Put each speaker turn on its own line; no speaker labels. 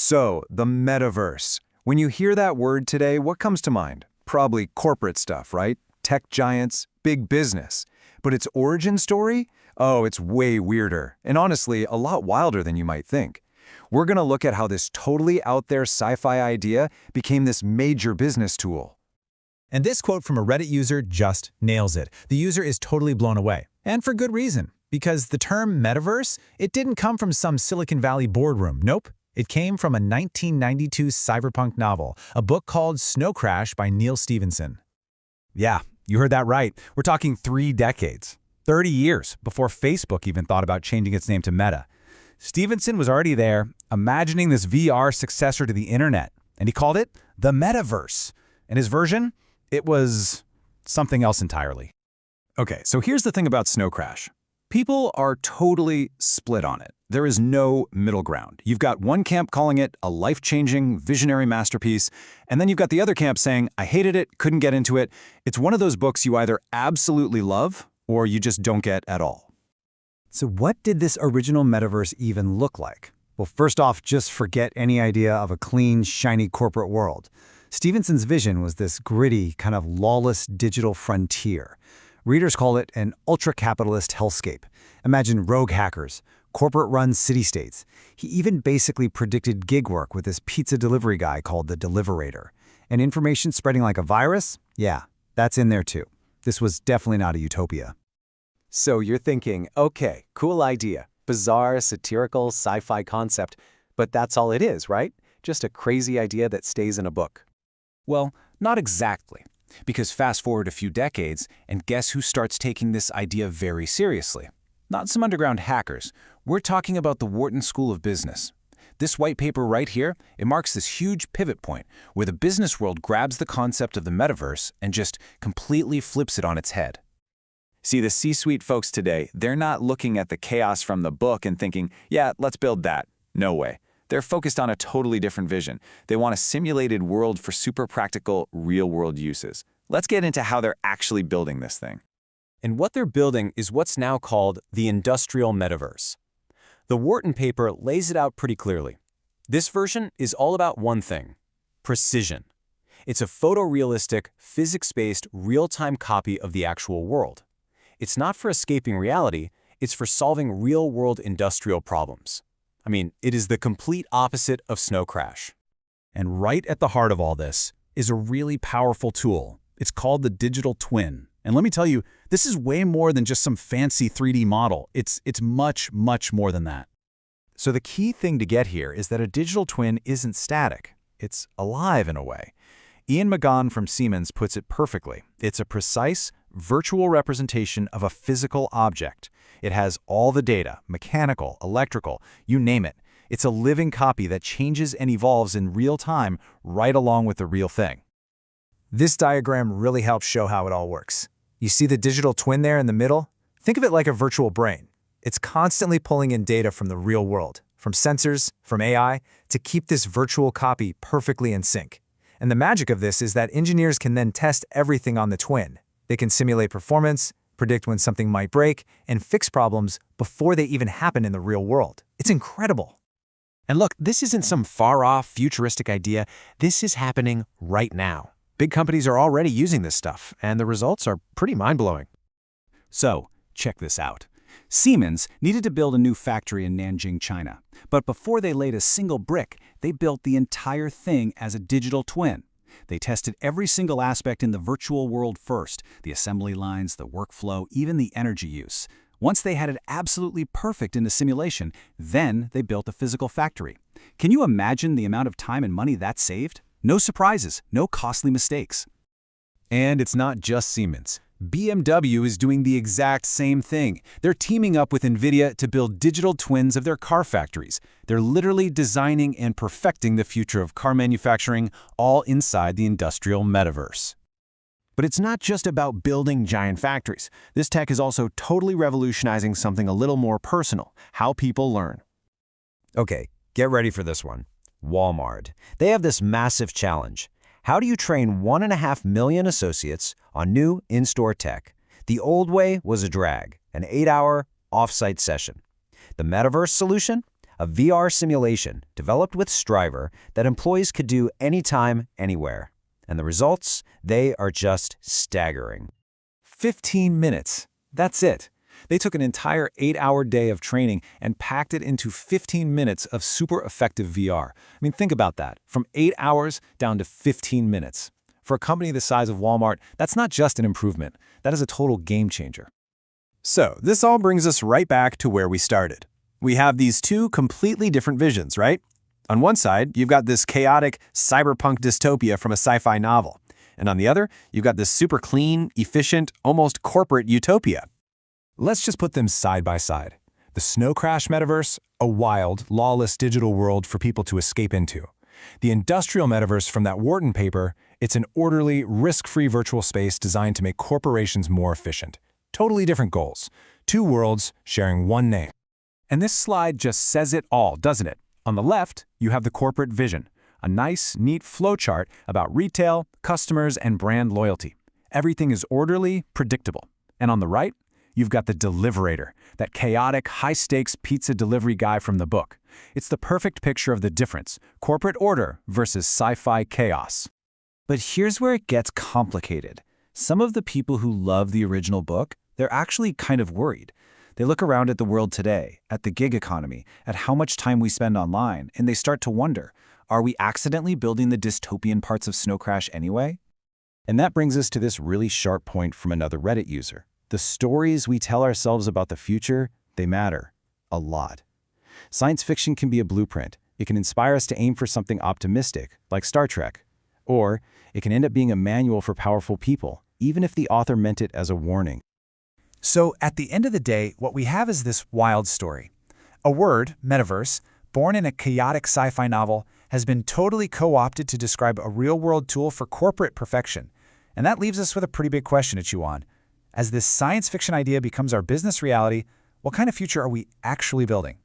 So, the metaverse. When you hear that word today, what comes to mind? Probably corporate stuff, right? Tech giants, big business. But its origin story? Oh, it's way weirder, and honestly, a lot wilder than you might think. We're going to look at how this totally out there sci-fi idea became this major business tool.
And this quote from a Reddit user just nails it. The user is totally blown away. And for good reason. Because the term metaverse, it didn't come from some Silicon Valley boardroom. Nope. It came from a 1992 cyberpunk novel, a book called Snow Crash by Neil Stephenson. Yeah, you heard that right. We're talking 3 decades, 30 years before Facebook even thought about changing its name to Meta. Stephenson was already there, imagining this VR successor to the internet, and he called it the Metaverse. And his version? It was something else entirely.
Okay, so here's the thing about Snow Crash. People are totally split on it. There is no middle ground. You've got one camp calling it a life-changing, visionary masterpiece, and then you've got the other camp saying, I hated it, couldn't get into it. It's one of those books you either absolutely love or you just don't get at all.
So what did this original metaverse even look like? Well, first off, just forget any idea of a clean, shiny corporate world. Stevenson's vision was this gritty, kind of lawless digital frontier. Readers call it an ultra-capitalist hellscape. Imagine rogue hackers, corporate-run city-states. He even basically predicted gig work with this pizza delivery guy called the Deliverator. And information spreading like a virus? Yeah, that's in there too. This was definitely not a utopia.
So you're thinking, okay, cool idea, bizarre, satirical, sci-fi concept, but that's all it is, right? Just a crazy idea that stays in a book.
Well, not exactly. Because fast forward a few decades, and guess who starts taking this idea very seriously? Not some underground hackers. We're talking about the Wharton School of Business. This white paper right here, it marks this huge pivot point where the business world grabs the concept of the metaverse and just completely flips it on its head. See, the C-suite folks today, they're not looking at the chaos from the book and thinking, yeah, let's build that. No way. They're focused on a totally different vision. They want a simulated world for super practical, real-world uses. Let's get into how they're actually building this thing.
And what they're building is what's now called the industrial metaverse. The Wharton paper lays it out pretty clearly. This version is all about one thing: precision. It's a photorealistic, physics-based, real-time copy of the actual world. It's not for escaping reality, it's for solving real-world industrial problems. I mean, it is the complete opposite of Snow Crash.
And right at the heart of all this is a really powerful tool. It's called the digital twin. And let me tell you, this is way more than just some fancy 3D model. It's much, much more than that.
So the key thing to get here is that a digital twin isn't static. It's alive in a way. Ian McGaughan from Siemens puts it perfectly. It's a precise, virtual representation of a physical object. It has all the data, mechanical, electrical, you name it. It's a living copy that changes and evolves in real time right along with the real thing. This diagram really helps show how it all works. You see the digital twin there in the middle? Think of it like a virtual brain. It's constantly pulling in data from the real world, from sensors, from AI, to keep this virtual copy perfectly in sync. And the magic of this is that engineers can then test everything on the twin. They can simulate performance, predict when something might break, and fix problems before they even happen in the real world. It's incredible.
And look, this isn't some far-off, futuristic idea. This is happening right now. Big companies are already using this stuff, and the results are pretty mind-blowing.
So, check this out. Siemens needed to build a new factory in Nanjing, China. But before they laid a single brick, they built the entire thing as a digital twin. They tested every single aspect in the virtual world first, the assembly lines, the workflow, even the energy use. Once they had it absolutely perfect in the simulation, then they built a physical factory. Can you imagine the amount of time and money that saved? No surprises, no costly mistakes. And it's not just Siemens. BMW is doing the exact same thing. They're teaming up with NVIDIA to build digital twins of their car factories. They're literally designing and perfecting the future of car manufacturing, all inside the industrial metaverse. But it's not just about building giant factories. This tech is also totally revolutionizing something a little more personal: how people learn.
Okay, get ready for this one. Walmart. They have this massive challenge. How do you train 1.5 million associates on new in-store tech? The old way was a drag, an 8-hour off-site session. The Metaverse solution? a VR simulation developed with Striver that employees could do anytime, anywhere. And the results, they are just staggering.
15 minutes. That's it. They took an entire 8-hour day of training and packed it into 15 minutes of super effective VR. I mean, think about that. From 8 hours down to 15 minutes. For a company the size of Walmart, that's not just an improvement. That is a total game changer.
So, this all brings us right back to where we started. We have these two completely different visions, right? On one side, you've got this chaotic cyberpunk dystopia from a sci-fi novel. And on the other, you've got this super clean, efficient, almost corporate utopia.
Let's just put them side by side. The Snow Crash Metaverse, a wild, lawless digital world for people to escape into. The industrial metaverse from that Wharton paper, it's an orderly, risk-free virtual space designed to make corporations more efficient. Totally different goals. Two worlds sharing one name. And this slide just says it all, doesn't it? On the left, you have the corporate vision, a nice, neat flowchart about retail, customers, and brand loyalty. Everything is orderly, predictable. And on the right, you've got the deliverator, that chaotic, high-stakes pizza delivery guy from the book. It's the perfect picture of the difference, corporate order versus sci-fi chaos.
But here's where it gets complicated. Some of the people who love the original book, they're actually kind of worried. They look around at the world today, at the gig economy, at how much time we spend online, and they start to wonder, are we accidentally building the dystopian parts of Snow Crash anyway?
And that brings us to this really sharp point from another Reddit user. The stories we tell ourselves about the future, they matter a lot. Science fiction can be a blueprint. It can inspire us to aim for something optimistic, like Star Trek. Or it can end up being a manual for powerful people, even if the author meant it as a warning.
So at the end of the day, what we have is this wild story. A word, metaverse, born in a chaotic sci-fi novel, has been totally co-opted to describe a real-world tool for corporate perfection. And that leaves us with a pretty big question to chew on. As this science fiction idea becomes our business reality, what kind of future are we actually building?